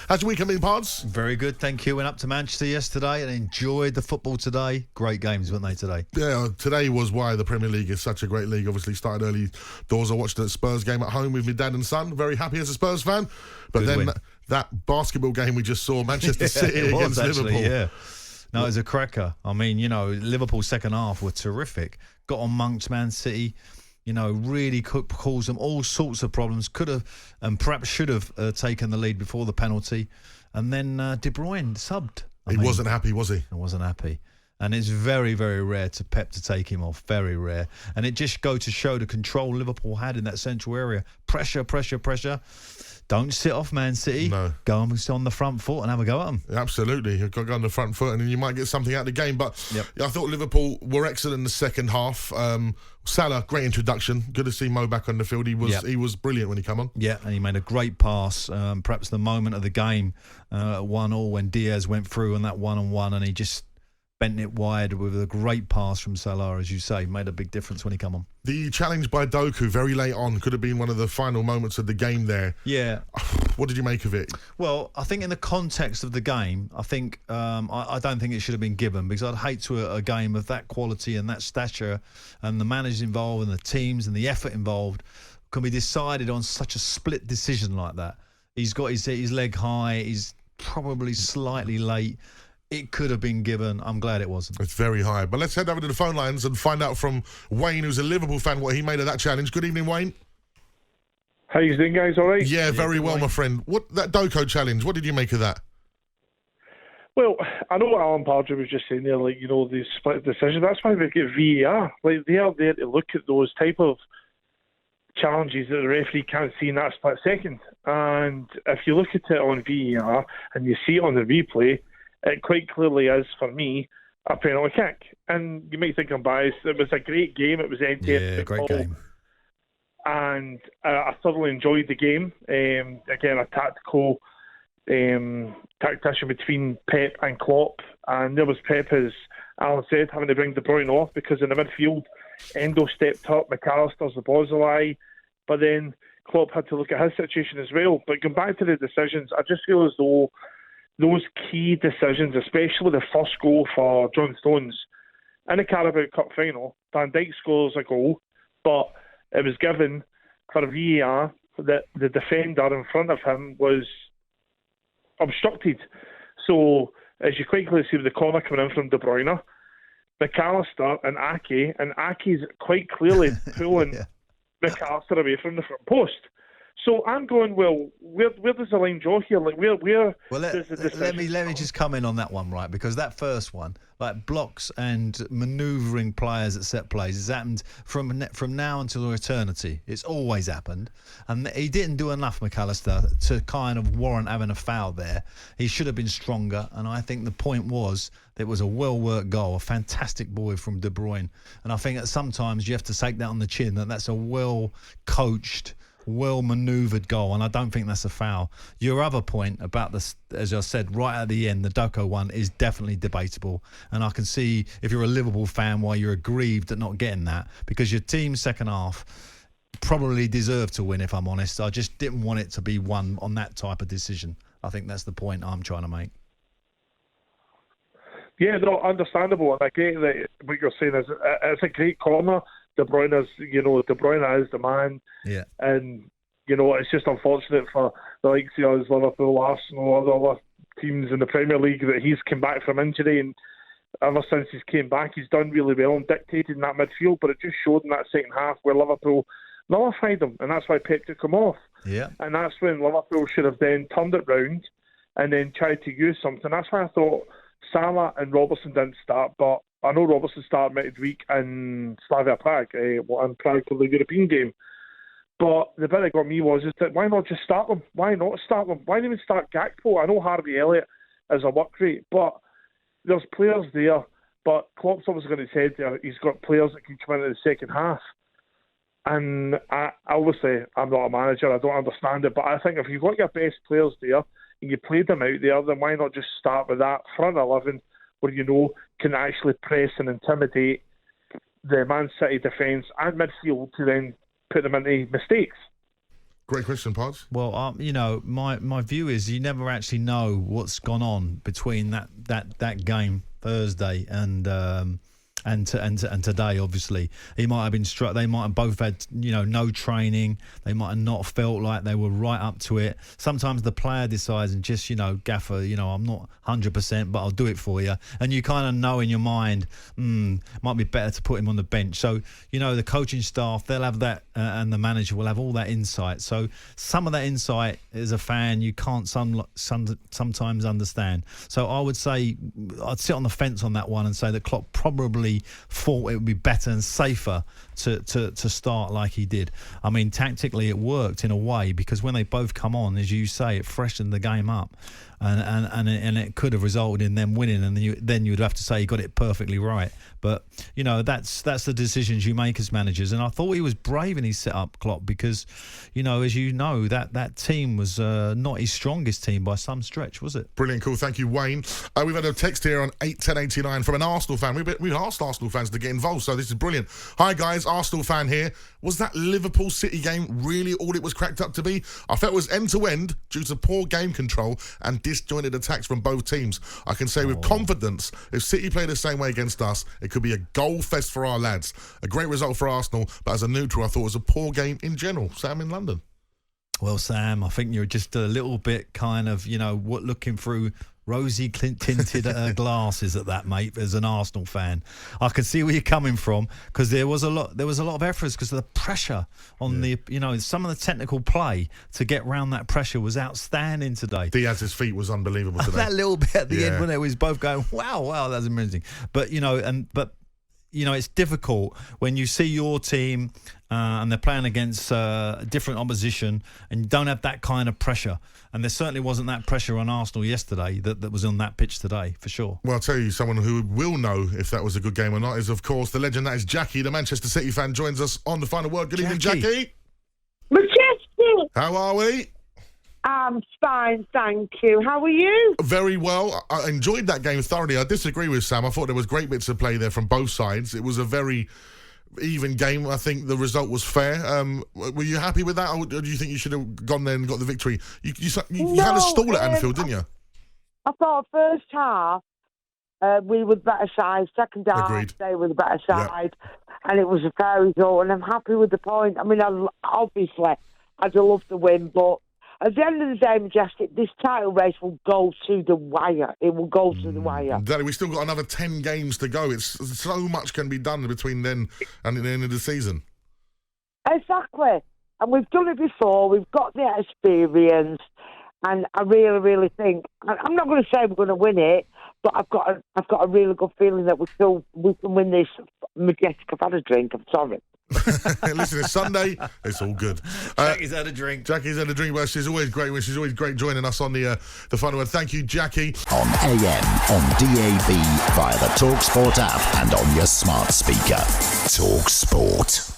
How's your weekend been, Pards? Very good, thank you. Went up to Manchester yesterday and enjoyed the football today. Great games, weren't they, today? Yeah, today was why the Premier League is such a great league. Obviously started early doors. I watched the Spurs game at home with my dad and son. Very happy as a Spurs fan. But Good then win. that basketball game we just saw, Manchester City it was against actually, Liverpool. Yeah. No, it was a cracker. I mean, Liverpool's second half were terrific. Got on amongst Man City. Really caused them all sorts of problems. Could have and perhaps should have taken the lead before the penalty. And then De Bruyne subbed. He wasn't happy, was he? He wasn't happy. And it's very, very rare to Pep to take him off. Very rare. And it just goes to show the control Liverpool had in that central area. Pressure, pressure, pressure. Don't sit off Man City. No. Go on the front foot and have a go at them. Absolutely. You've got to go on the front foot and then you might get something out of the game. But I thought Liverpool were excellent in the second half. Salah, great introduction. Good to see Mo back on the field. He was brilliant when he came on. Yeah, and he made a great pass. Perhaps the moment of the game, 1-1, when Diaz went through on that one-on-one and he just bent it wide with a great pass from Salah, as you say, made a big difference when he came on. The challenge by Doku very late on could have been one of the final moments of the game there. Yeah. What did you make of it? Well, I think in the context of the game, I think I don't think it should have been given, because I'd hate to a game of that quality and that stature and the managers involved and the teams and the effort involved can be decided on such a split decision like that. He's got his leg high. He's probably slightly late. It could have been given. I'm glad it wasn't. It's very high. But let's head over to the phone lines and find out from Wayne, who's a Liverpool fan, what he made of that challenge. Good evening, Wayne. How you doing, guys? All right? Yeah, very well, my friend. That Doku challenge, what did you make of that? Well, I know what Alan Pardew was just saying there, the split decision. That's why we get VAR. They are there to look at those type of challenges that the referee can't see in that split second. And if you look at it on VAR and you see it on the replay, it quite clearly is, for me, a penalty kick. And you might think I'm biased. It was a great game. It was end-to-end great game. And I thoroughly enjoyed the game. Again, a tactical tactician between Pep and Klopp. And there was Pep, as Alan said, having to bring De Bruyne off because in the midfield, Endo stepped up, McAllister's the Bozolai. But then Klopp had to look at his situation as well. But going back to the decisions, I just feel as though those key decisions, especially the first goal for John Stones in the Carabao Cup final, Van Dijk scores a goal, but it was given for VAR that the defender in front of him was obstructed. So, as you quite clearly see with the corner coming in from De Bruyne, McAllister and Ake's quite clearly pulling McAllister away from the front post. So I'm going, well, where does the line draw here? Like, where does the decision let me just come in on that one, right? Because that first one, like blocks and manoeuvring players at set plays, has happened from now until eternity. It's always happened. And he didn't do enough, McAllister, to kind of warrant having a foul there. He should have been stronger. And I think the point was that it was a well-worked goal, a fantastic boy from De Bruyne. And I think that sometimes you have to take that on the chin, that's a well-coached, well-manoeuvred goal, and I don't think that's a foul. Your other point about this, as I said, right at the end, the Doku one is definitely debatable, and I can see, if you're a Liverpool fan, why you're aggrieved at not getting that, because your team's second half probably deserved to win, if I'm honest. I just didn't want it to be won on that type of decision. I think that's the point I'm trying to make. Yeah, no, understandable, and I get that what you're saying is it's a great corner. De Bruyne is the man. Yeah. And, it's just unfortunate for the likes of us, Liverpool, Arsenal, other teams in the Premier League, that he's come back from injury, and ever since he's came back, he's done really well and dictated in that midfield, but it just showed in that second half where Liverpool nullified him, and that's why Pep took him off. Yeah. And that's when Liverpool should have then turned it round and then tried to use something. That's why I thought Salah and Robertson didn't start, but I know Robertson started midweek in Slavia Prague, in Prague for the European game. But the bit that got me was that why not just start them? Why not start them? Why not even start Gakpo? I know Harvey Elliott is a work rate, but there's players there. But Klopp's obviously going to say there he's got players that can come into the second half. And obviously, I'm not a manager, I don't understand it, but I think if you've got your best players there and you played them out there, then why not just start with that front 11 where can actually press and intimidate the Man City defence and midfield to then put them into mistakes. Great question, Pards. Well, you know, my view is you never actually know what's gone on between that game Thursday and today. Obviously, he might have been struck. They might have both had, you know, no training. They might have not felt like they were right up to it. Sometimes the player decides and just, you know, Gaffer, you know, I'm not 100%, but I'll do it for you. And you kind of know in your mind, might be better to put him on the bench. So, you know, the coaching staff, they'll have that, and the manager will have all that insight. So some of that insight as a fan, you can't sometimes understand. So I would say I'd sit on the fence on that one and say that Klopp probably thought it would be better and safer to start like he did. I mean, tactically it worked in a way, because when they both come on, as you say, it freshened the game up, and it could have resulted in them winning, and then you'd have to say he got it perfectly right. But you know, that's the decisions you make as managers. And I thought he was brave in his setup, Klopp, because you know, as you know, that team was not his strongest team by some stretch, was it? Brilliant, cool. Thank you, Wayne. We've had a text here on 81089 from an Arsenal fan. We've asked Arsenal fans to get involved, so this is brilliant. Hi guys, Arsenal fan here. Was that Liverpool City game really all it was cracked up to be? I felt it was end to end due to poor game control and disjointed attacks from both teams. I can say with confidence, if City play the same way against us, it could be a goal fest for our lads. A great result for Arsenal, but as a neutral, I thought it was a poor game in general. Sam in London. Well, Sam, I think you're just a little bit kind of, you know, looking through rosy tinted glasses at that, mate. As an Arsenal fan, I can see where you're coming from, because there was a lot of efforts because of the pressure on the, you know, some of the technical play to get round that pressure was outstanding today. Diaz's feet was unbelievable today. That little bit at the end when it was both going, wow, that's amazing. But you know, you know, it's difficult when you see your team and they're playing against different opposition and you don't have that kind of pressure. And there certainly wasn't that pressure on Arsenal yesterday that was on that pitch today, for sure. Well, I'll tell you, someone who will know if that was a good game or not is, of course, the legend that is Jackie, the Manchester City fan, joins us on The Final Word. Good evening, Jackie. Majestic! How are we? I'm fine, thank you. How are you? Very well. I enjoyed that game thoroughly. I disagree with Sam. I thought there was great bits of play there from both sides. It was a very even game. I think the result was fair. Were you happy with that, or do you think you should have gone there and got the victory? You kind of stalled at Anfield, didn't you? I thought first half we were the better side. Second half, Agreed. they were the better side. And it was a fair result, and I'm happy with the point. I mean, obviously, I'd love to win, but at the end of the day, Majestic, this title race will go to the wire. It will go to the wire. Daddy, we still got another 10 games to go. It's so much can be done between then and the end of the season. Exactly. And we've done it before. We've got the experience. And I really, really think, I'm not going to say we're going to win it, but I've got a really good feeling that we can win this. Majestic, I've had a drink. I'm sorry. Listen, it's Sunday. It's all good. Jackie's had a drink. Jackie's had a drink, but she's always great. She's always great joining us on the Final Word. Thank you, Jackie. On AM, on DAB, via the talkSPORT app, and on your smart speaker. talkSPORT.